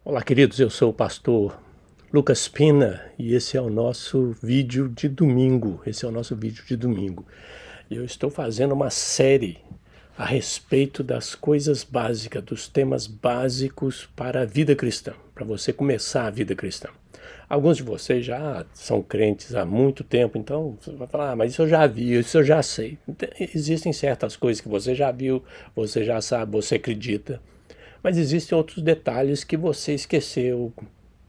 Olá, queridos, eu sou o pastor Lucas Pina e esse é o nosso vídeo de domingo. E eu estou fazendo uma série a respeito das coisas básicas, dos temas básicos para a vida cristã, para você começar a vida cristã. Alguns de vocês já são crentes há muito tempo, então você vai falar, mas isso eu já vi, isso eu já sei. Existem certas coisas que você já viu, você já sabe, você acredita. Mas existem outros detalhes que você esqueceu,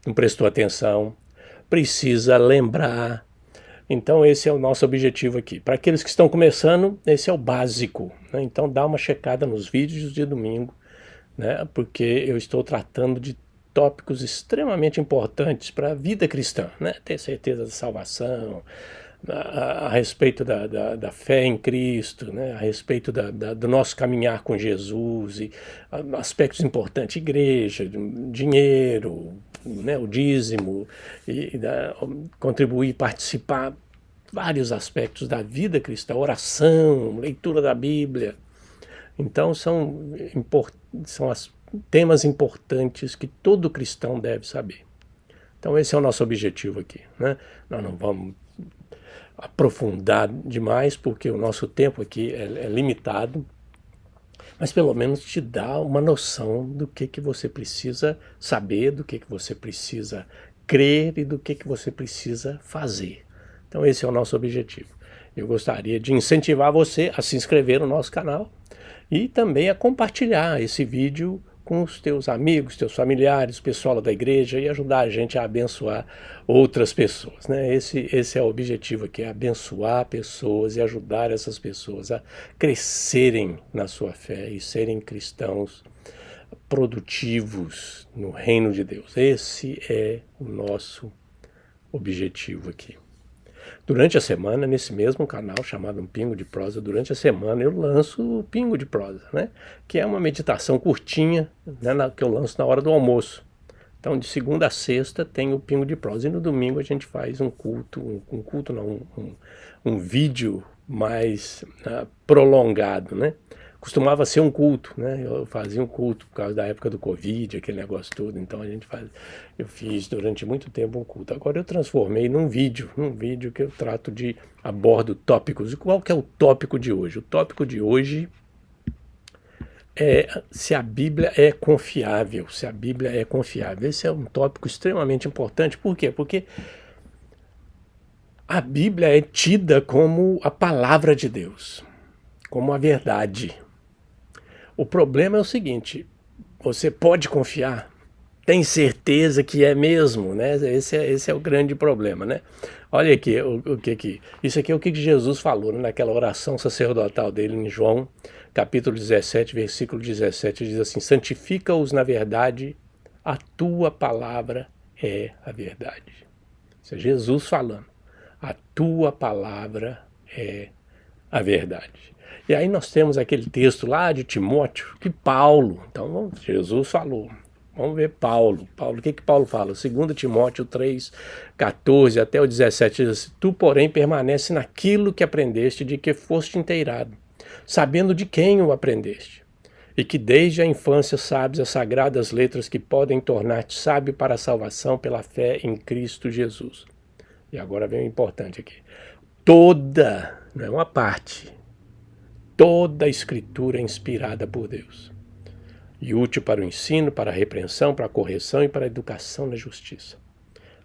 não prestou atenção, precisa lembrar. Então esse é o nosso objetivo aqui. Para aqueles que estão começando, esse é o básico, né? Então dá uma checada nos vídeos de domingo, né? Porque eu estou tratando de tópicos extremamente importantes para a vida cristã, né? Ter certeza da salvação, a respeito da fé em Cristo, né? A respeito do nosso caminhar com Jesus, e aspectos importantes, igreja, dinheiro, né? O dízimo, contribuir, participar, vários aspectos da vida cristã, oração, leitura da Bíblia. Então são temas importantes que todo cristão deve saber. Então esse é o nosso objetivo aqui, né? Nós não vamos aprofundar demais, porque o nosso tempo aqui é limitado, mas pelo menos te dá uma noção do que você precisa saber, do que você precisa crer e do que você precisa fazer. Então esse é o nosso objetivo. Eu gostaria de incentivar você a se inscrever no nosso canal e também a compartilhar esse vídeo com os teus amigos, teus familiares, o pessoal da igreja, e ajudar a gente a abençoar outras pessoas, né? Esse é o objetivo aqui, é abençoar pessoas e ajudar essas pessoas a crescerem na sua fé e serem cristãos produtivos no reino de Deus. Esse é o nosso objetivo aqui. Durante a semana, nesse mesmo canal chamado Um Pingo de Prosa, durante a semana eu lanço o Pingo de Prosa, né? Que é uma meditação curtinha, né? Que eu lanço na hora do almoço. Então, de segunda a sexta tem o Pingo de Prosa e no domingo a gente faz um culto, um vídeo mais prolongado, né? Costumava ser um culto, né? Eu fazia um culto por causa da época do Covid, aquele negócio todo. Então eu fiz durante muito tempo um culto. Agora eu transformei num vídeo que eu abordo tópicos. E qual que é o tópico de hoje? O tópico de hoje é se a Bíblia é confiável. Se a Bíblia é confiável. Esse é um tópico extremamente importante. Por quê? Porque a Bíblia é tida como a palavra de Deus, como a verdade. O problema é o seguinte: você pode confiar? Tem certeza que é mesmo, né? Esse é o grande problema, né? Olha aqui isso aqui é o que Jesus falou, né? Naquela oração sacerdotal dele em João, capítulo 17, versículo 17, ele diz assim: santifica-os na verdade, a tua palavra é a verdade. Isso é Jesus falando. A tua palavra é a verdade. E aí nós temos aquele texto lá de Timóteo, que Paulo, então Jesus falou. Vamos ver Paulo. O que Paulo fala? 2 Timóteo 3, 14 até o 17 diz assim: tu, porém, permanece naquilo que aprendeste, de que foste inteirado, sabendo de quem o aprendeste, e que desde a infância sabes as sagradas letras que podem tornar-te sábio para a salvação pela fé em Cristo Jesus. E agora vem o importante aqui. Toda, não é uma parte, toda a Escritura é inspirada por Deus e útil para o ensino, para a repreensão, para a correção e para a educação na justiça,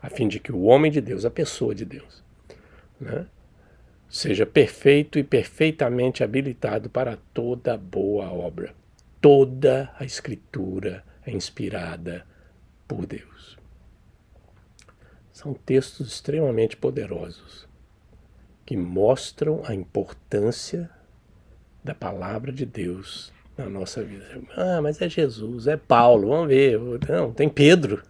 a fim de que o homem de Deus, a pessoa de Deus, né, seja perfeito e perfeitamente habilitado para toda boa obra. Toda a Escritura é inspirada por Deus. São textos extremamente poderosos que mostram a importância da palavra de Deus na nossa vida. Ah, mas é Jesus, é Paulo, vamos ver. Não, tem Pedro.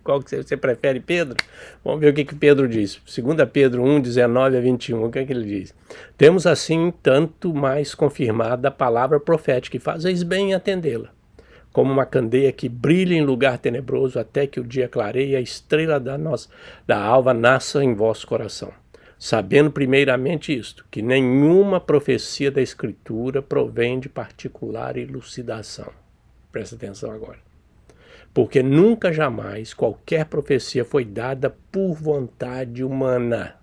Qual que você prefere, Pedro? Vamos ver o que Pedro diz. 2 Pedro 1, 19 a 21, o que é que ele diz? Temos assim tanto mais confirmada a palavra profética, e fazeis bem em atendê-la, como uma candeia que brilha em lugar tenebroso, até que o dia clareie e a estrela da alva nasça em vosso coração. Sabendo primeiramente isto, que nenhuma profecia da Escritura provém de particular elucidação. Presta atenção agora. porque nunca jamais qualquer profecia foi dada por vontade humana.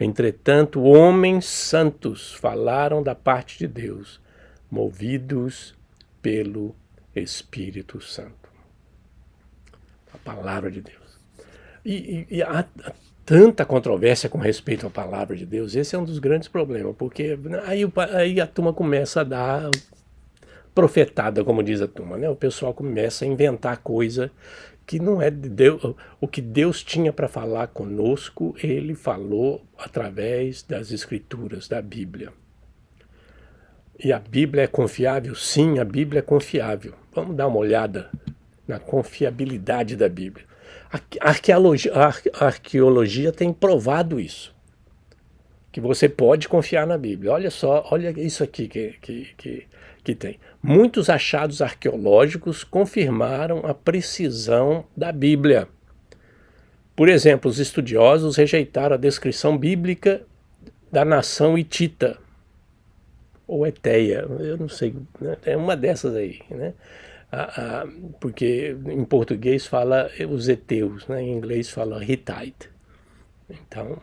Entretanto, homens santos falaram da parte de Deus, movidos pelo Espírito Santo. A palavra de Deus. E há tanta controvérsia com respeito à palavra de Deus. Esse é um dos grandes problemas, porque aí a turma começa a dar profetada, como diz a turma, né? O pessoal começa a inventar coisa que não é de Deus. O que Deus tinha para falar conosco, ele falou através das Escrituras, da Bíblia. E a Bíblia é confiável? Sim, a Bíblia é confiável. Vamos dar uma olhada na confiabilidade da Bíblia. A arqueologia tem provado isso, que você pode confiar na Bíblia. Olha só, olha isso aqui que tem. Muitos achados arqueológicos confirmaram a precisão da Bíblia. Por exemplo, os estudiosos rejeitaram a descrição bíblica da nação hitita, ou Eteia, eu não sei, né? É uma dessas aí, né? Porque em português fala os heteus, né? Em inglês fala Hittite. Então,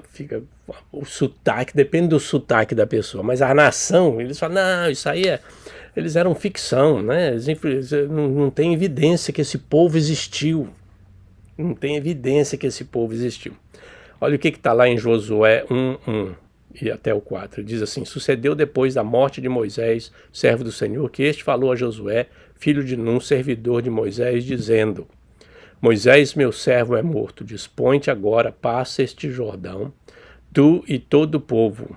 fica o sotaque, depende do sotaque da pessoa, mas a nação, eles falam, não, isso aí eles eram ficção, né? Não tem evidência que esse povo existiu. Não tem evidência que esse povo existiu. Olha o que está lá em Josué 1:1 e até o 4. Diz assim: sucedeu depois da morte de Moisés, servo do Senhor, que este falou a Josué, filho de Num, servidor de Moisés, dizendo: Moisés, meu servo, é morto. Dispõe-te agora, passa este Jordão, tu e todo o povo,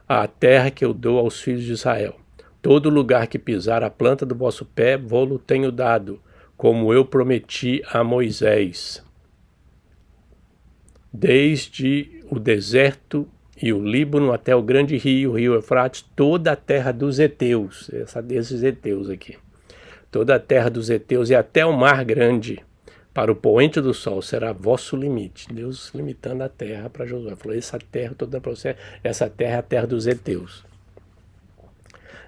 à terra que eu dou aos filhos de Israel. Todo lugar que pisar a planta do vosso pé, vô-lo tenho dado, como eu prometi a Moisés. Desde o deserto e o Líbano até o grande rio, o rio Eufrates, toda a terra dos heteus, desses heteus aqui, toda a terra dos heteus e até o mar grande, para o poente do sol, será vosso limite. Deus limitando a terra para Josué. Falou, essa terra toda para você, essa terra é a terra dos heteus.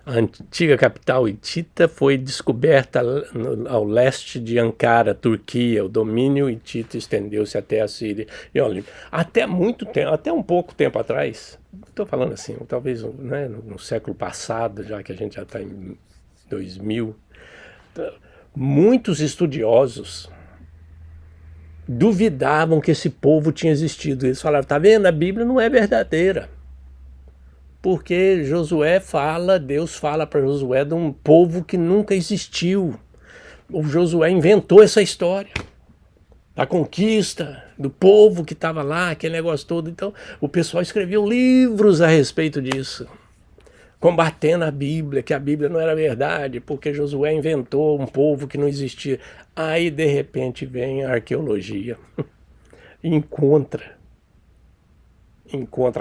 A antiga capital hitita foi descoberta ao leste de Ankara, Turquia. O domínio hitita estendeu-se até a Síria. E olha, até muito tempo, até um pouco tempo atrás, estou falando assim, talvez, né, no século passado, já que a gente já está em 2000, muitos estudiosos duvidavam que esse povo tinha existido. Eles falaram, tá vendo, a Bíblia não é verdadeira. Porque Deus fala para Josué de um povo que nunca existiu. O Josué inventou essa história da conquista, do povo que estava lá, aquele negócio todo. Então, o pessoal escreveu livros a respeito disso, combatendo a Bíblia, que a Bíblia não era verdade, porque Josué inventou um povo que não existia. Aí, de repente, vem a arqueologia e encontra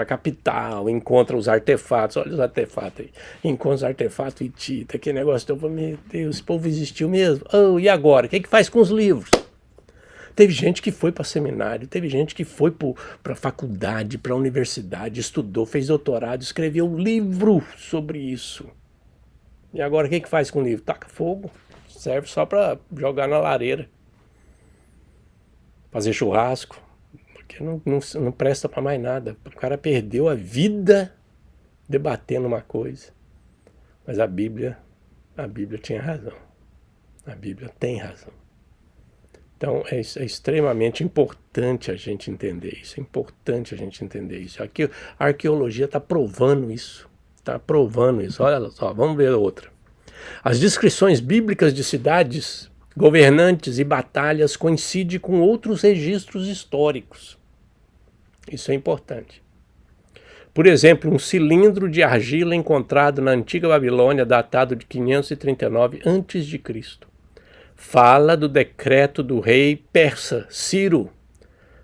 a capital, encontra os artefatos, olha os artefatos aí, encontra os artefatos hitita, que negócio, eu falei, meu Deus, esse povo existiu mesmo? Oh, e agora? O que faz com os livros? Teve gente que foi para seminário, teve gente que foi para faculdade, para universidade, estudou, fez doutorado, escreveu um livro sobre isso. E agora o que faz com o livro? Taca fogo, serve só para jogar na lareira, fazer churrasco. Porque não presta para mais nada. O cara perdeu a vida debatendo uma coisa. Mas a Bíblia tinha razão. A Bíblia tem razão. Então é extremamente importante a gente entender isso. É importante a gente entender isso. Aqui a arqueologia está provando isso. Está provando isso. Olha só, vamos ver outra. As descrições bíblicas de cidades, governantes e batalhas coincidem com outros registros históricos. Isso é importante. Por exemplo, um cilindro de argila encontrado na antiga Babilônia, datado de 539 a.C., fala do decreto do rei persa Ciro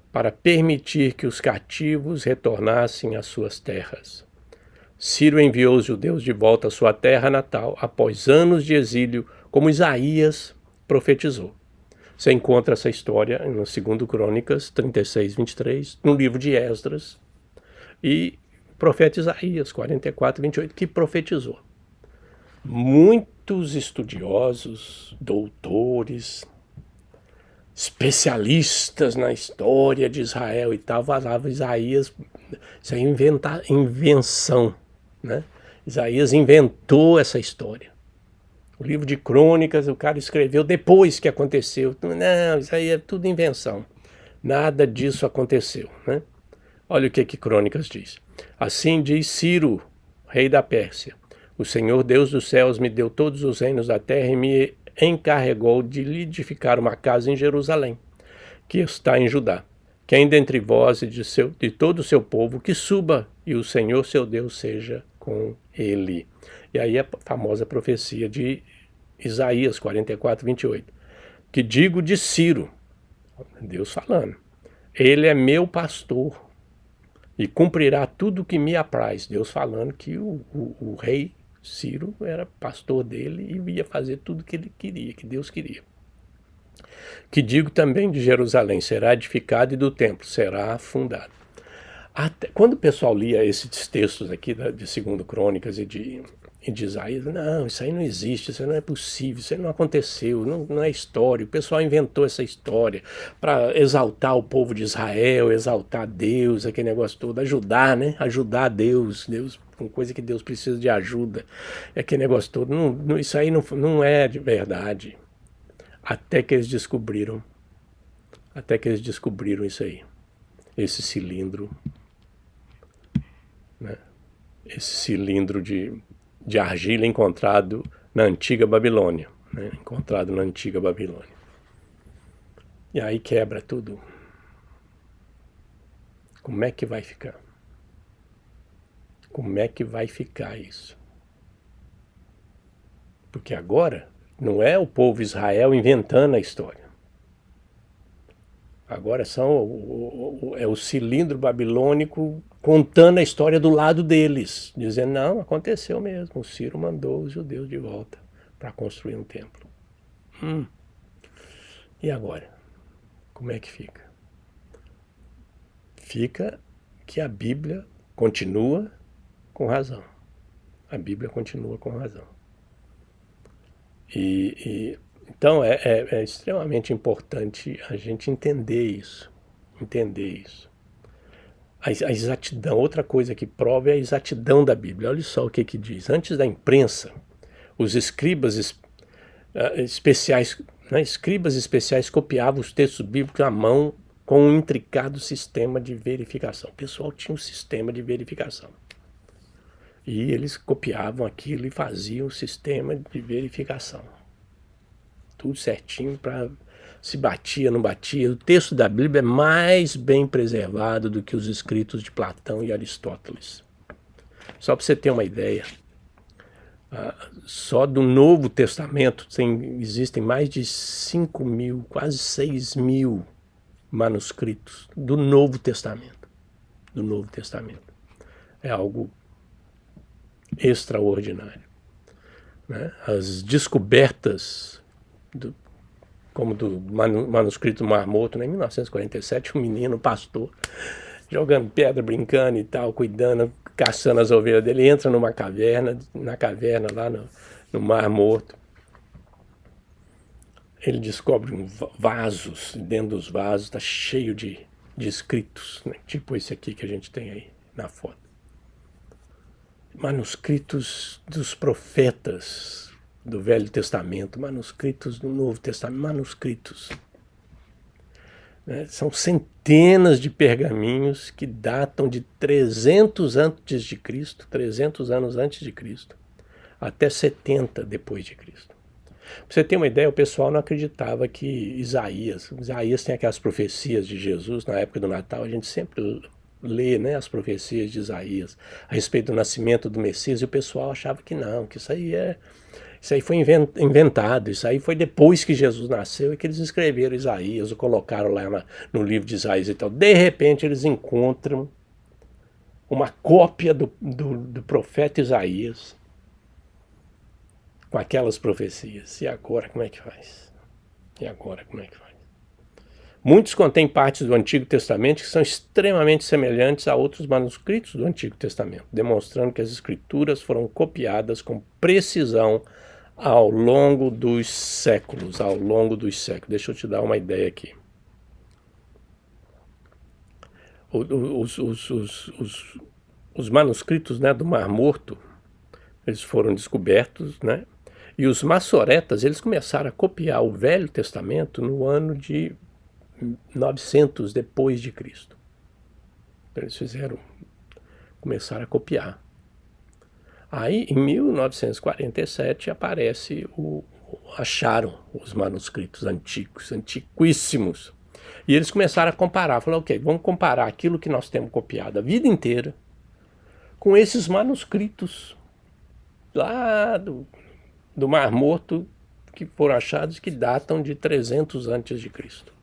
para permitir que os cativos retornassem às suas terras. Ciro enviou os judeus de volta à sua terra natal após anos de exílio, como Isaías profetizou. Você encontra essa história no 2 Crônicas 36, 23, no livro de Esdras, e o profeta Isaías 44, 28, que profetizou. Muitos estudiosos, doutores, especialistas na história de Israel e tal, falavam Isaías, isso é invenção, né? Isaías inventou essa história. O livro de Crônicas o cara escreveu depois que aconteceu. Não, isso aí é tudo invenção. Nada disso aconteceu, né? Olha o que Crônicas diz. Assim diz Ciro, rei da Pérsia: o Senhor Deus dos céus me deu todos os reinos da terra e me encarregou de lhe edificar uma casa em Jerusalém, que está em Judá. Quem dentre vós e de todo o seu povo que suba, e o Senhor seu Deus seja com ele. E aí a famosa profecia de Isaías 44, 28. Que digo de Ciro, Deus falando: ele é meu pastor e cumprirá tudo o que me apraz. Deus falando que o rei Ciro era pastor dele e ia fazer tudo que ele queria, que Deus queria. Que digo também de Jerusalém: será edificado, e do templo será fundado. Até, quando o pessoal lia esses textos aqui de 2 Crônicas e de Isaías, não, isso aí não existe, isso aí não é possível, isso aí não aconteceu, não é história. O pessoal inventou essa história para exaltar o povo de Israel, exaltar Deus, aquele negócio todo, ajudar, né? Ajudar Deus, uma coisa que Deus precisa de ajuda, aquele negócio todo. Isso aí não é de verdade. Até que eles descobriram isso aí, esse cilindro, né? Esse cilindro de argila encontrado na antiga Babilônia, né? Encontrado na antiga Babilônia. E aí quebra tudo. Como é que vai ficar? Como é que vai ficar isso? Porque agora não é o povo Israel inventando a história. Agora é o cilindro babilônico contando a história do lado deles, dizendo, não, aconteceu mesmo, o Ciro mandou os judeus de volta para construir um templo. E agora? Como é que fica? Fica que a Bíblia continua com razão. A Bíblia continua com razão. Então é extremamente importante a gente entender isso. A exatidão, outra coisa que prova é a exatidão da Bíblia. Olha só o que diz. Antes da imprensa, os escribas especiais, né, escribas especiais copiavam os textos bíblicos à mão com um intricado sistema de verificação. O pessoal tinha um sistema de verificação. E eles copiavam aquilo e faziam o sistema de verificação. Tudo certinho para se batia, não batia. O texto da Bíblia é mais bem preservado do que os escritos de Platão e Aristóteles. Só para você ter uma ideia, só do Novo Testamento existem mais de 5.000, quase 6.000 manuscritos do Novo Testamento. É algo extraordinário, né? As descobertas como do manuscrito Mar Morto, né? Em 1947, um menino, pastor, jogando pedra, brincando e tal, cuidando, caçando as ovelhas dele, entra na caverna lá no Mar Morto. Ele descobre vasos, dentro dos vasos está cheio de escritos, né? Tipo esse aqui que a gente tem aí na foto. Manuscritos dos profetas do Velho Testamento, manuscritos do Novo Testamento, manuscritos. Né? São centenas de pergaminhos que datam de 300 antes de Cristo, 300 anos antes de Cristo, até 70 depois de Cristo. Pra você ter uma ideia, o pessoal não acreditava que Isaías tem aquelas profecias de Jesus na época do Natal, a gente sempre lê, né, as profecias de Isaías a respeito do nascimento do Messias, e o pessoal achava que não, que isso aí foi inventado, isso aí foi depois que Jesus nasceu e que eles escreveram Isaías, ou colocaram lá no livro de Isaías e tal. De repente eles encontram uma cópia do profeta Isaías com aquelas profecias. E agora como é que faz? Muitos contêm partes do Antigo Testamento que são extremamente semelhantes a outros manuscritos do Antigo Testamento, demonstrando que as Escrituras foram copiadas com precisão ao longo dos séculos, Deixa eu te dar uma ideia aqui. Os manuscritos, né, do Mar Morto, eles foram descobertos, né, e os maçoretas, eles começaram a copiar o Velho Testamento no ano de 900 depois de Cristo. Então, eles começaram a copiar. Aí, em 1947, acharam os manuscritos antigos, antiquíssimos. E eles começaram a comparar. Falaram, ok, vamos comparar aquilo que nós temos copiado a vida inteira com esses manuscritos lá do Mar Morto que foram achados, que datam de 300 antes de Cristo.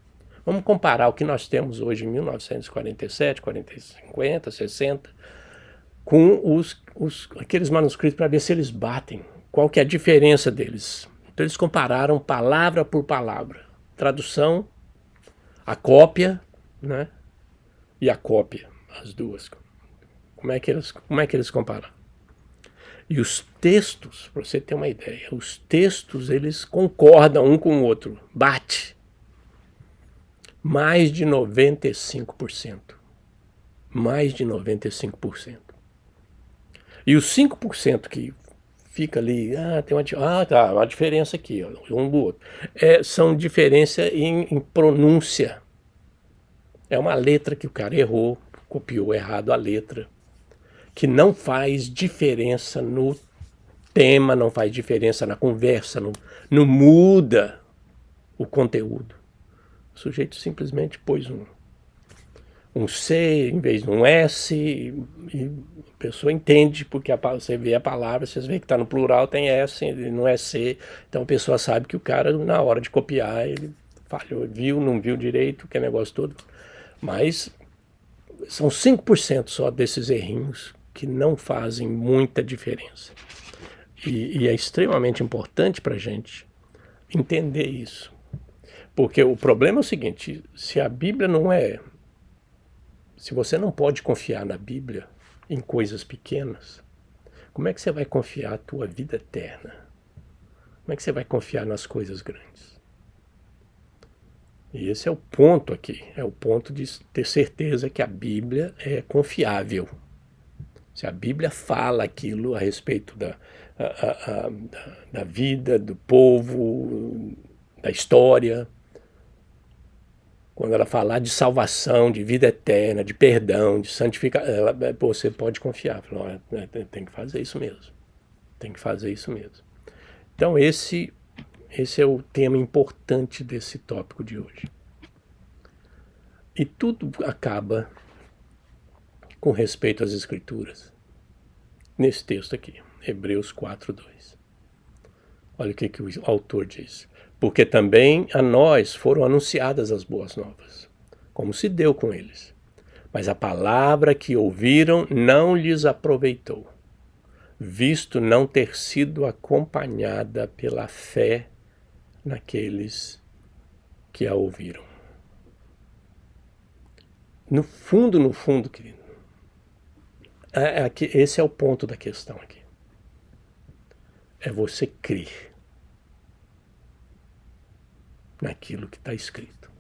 Vamos comparar o que nós temos hoje em 1947, 50, 60, com aqueles manuscritos para ver se eles batem. Qual que é a diferença deles? Então eles compararam palavra por palavra. Tradução, a cópia, né? E a cópia, as duas. Como é que eles comparam? E os textos, para você ter uma ideia, os textos eles concordam um com o outro, bate. Mais de 95%. Mais de 95%. E os 5% que fica ali, tem uma diferença aqui, um do outro. São diferença em pronúncia. É uma letra que o cara errou, copiou errado a letra, que não faz diferença no tema, não faz diferença na conversa, não muda o conteúdo. O sujeito simplesmente pôs um C em vez de um S e a pessoa entende, porque você vê a palavra, você vê que está no plural, tem S, não é C, então a pessoa sabe que o cara, na hora de copiar, ele falhou, não viu direito, que é negócio todo. Mas são 5% só desses errinhos que não fazem muita diferença. E é extremamente importante para a gente entender isso. Porque o problema é o seguinte, se a Bíblia não é... Se você não pode confiar na Bíblia em coisas pequenas, como é que você vai confiar a tua vida eterna? Como é que você vai confiar nas coisas grandes? E esse é o ponto aqui, é o ponto de ter certeza que a Bíblia é confiável. Se a Bíblia fala aquilo a respeito da vida, do povo, da história, quando ela falar de salvação, de vida eterna, de perdão, de santificação, você pode confiar. Tem que fazer isso mesmo. Tem que fazer isso mesmo. Então esse é o tema importante desse tópico de hoje. E tudo acaba com respeito às Escrituras. Nesse texto aqui, Hebreus 4:2. Olha o que o autor diz. Porque também a nós foram anunciadas as boas novas, como se deu com eles. Mas a palavra que ouviram não lhes aproveitou, visto não ter sido acompanhada pela fé naqueles que a ouviram. No fundo, querido, esse é o ponto da questão aqui. É você crer naquilo que está escrito.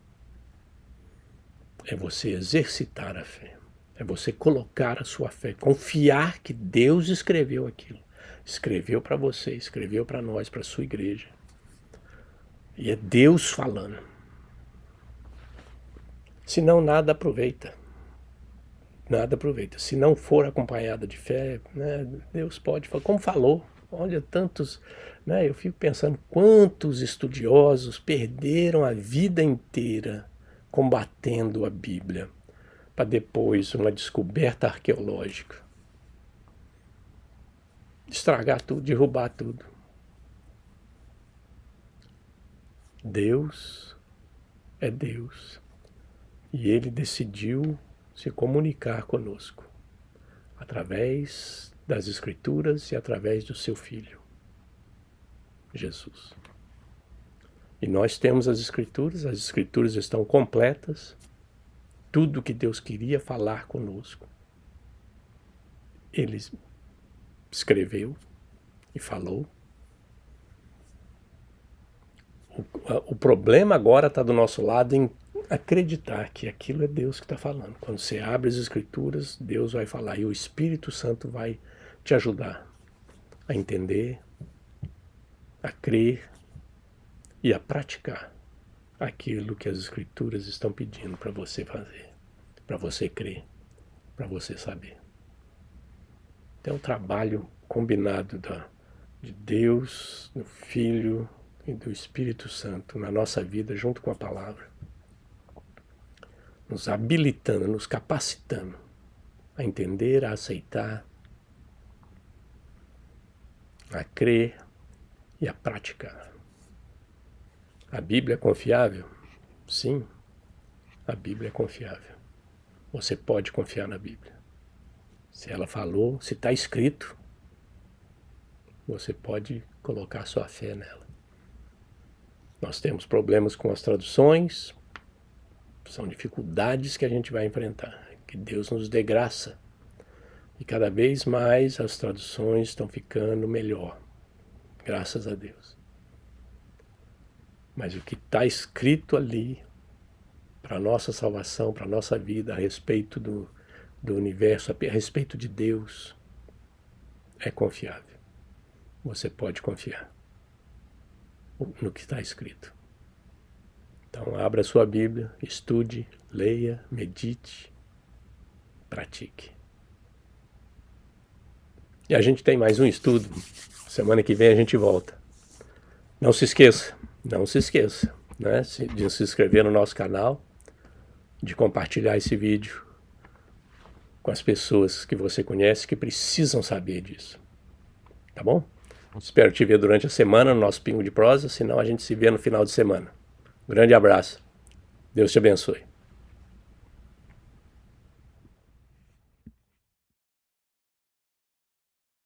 É você exercitar a fé. É você colocar a sua fé, confiar que Deus escreveu aquilo. Escreveu para você, escreveu para nós, para a sua igreja. E é Deus falando. Senão nada aproveita. Nada aproveita. Se não for acompanhada de fé, né, Deus pode falar, como falou. Olha, tantos, né, eu fico pensando quantos estudiosos perderam a vida inteira combatendo a Bíblia, para depois uma descoberta arqueológica estragar tudo, derrubar tudo. Deus é Deus e Ele decidiu se comunicar conosco através das Escrituras e através do seu Filho, Jesus. E nós temos as Escrituras estão completas, tudo que Deus queria falar conosco. Ele escreveu e falou. O problema agora está do nosso lado em acreditar que aquilo é Deus que está falando. Quando você abre as Escrituras, Deus vai falar e o Espírito Santo vai te ajudar a entender, a crer e a praticar aquilo que as Escrituras estão pedindo para você fazer, para você crer, para você saber. Então, é um trabalho combinado de Deus, do Filho e do Espírito Santo na nossa vida, junto com a palavra, nos habilitando, nos capacitando a entender, a aceitar, a crer e a praticar. A Bíblia é confiável? Sim, a Bíblia é confiável. Você pode confiar na Bíblia. Se ela falou, se está escrito, você pode colocar sua fé nela. Nós temos problemas com as traduções, são dificuldades que a gente vai enfrentar. Que Deus nos dê graça. E cada vez mais as traduções estão ficando melhor. Graças a Deus. Mas o que está escrito ali, para a nossa salvação, para a nossa vida, a respeito do universo, a respeito de Deus, é confiável. Você pode confiar no que está escrito. Então, abra sua Bíblia, estude, leia, medite, pratique. E a gente tem mais um estudo. Semana que vem a gente volta. Não se esqueça, né, de se inscrever no nosso canal, de compartilhar esse vídeo com as pessoas que você conhece que precisam saber disso. Tá bom? Espero te ver durante a semana no nosso Pingo de Prosa, senão a gente se vê no final de semana. Grande abraço. Deus te abençoe.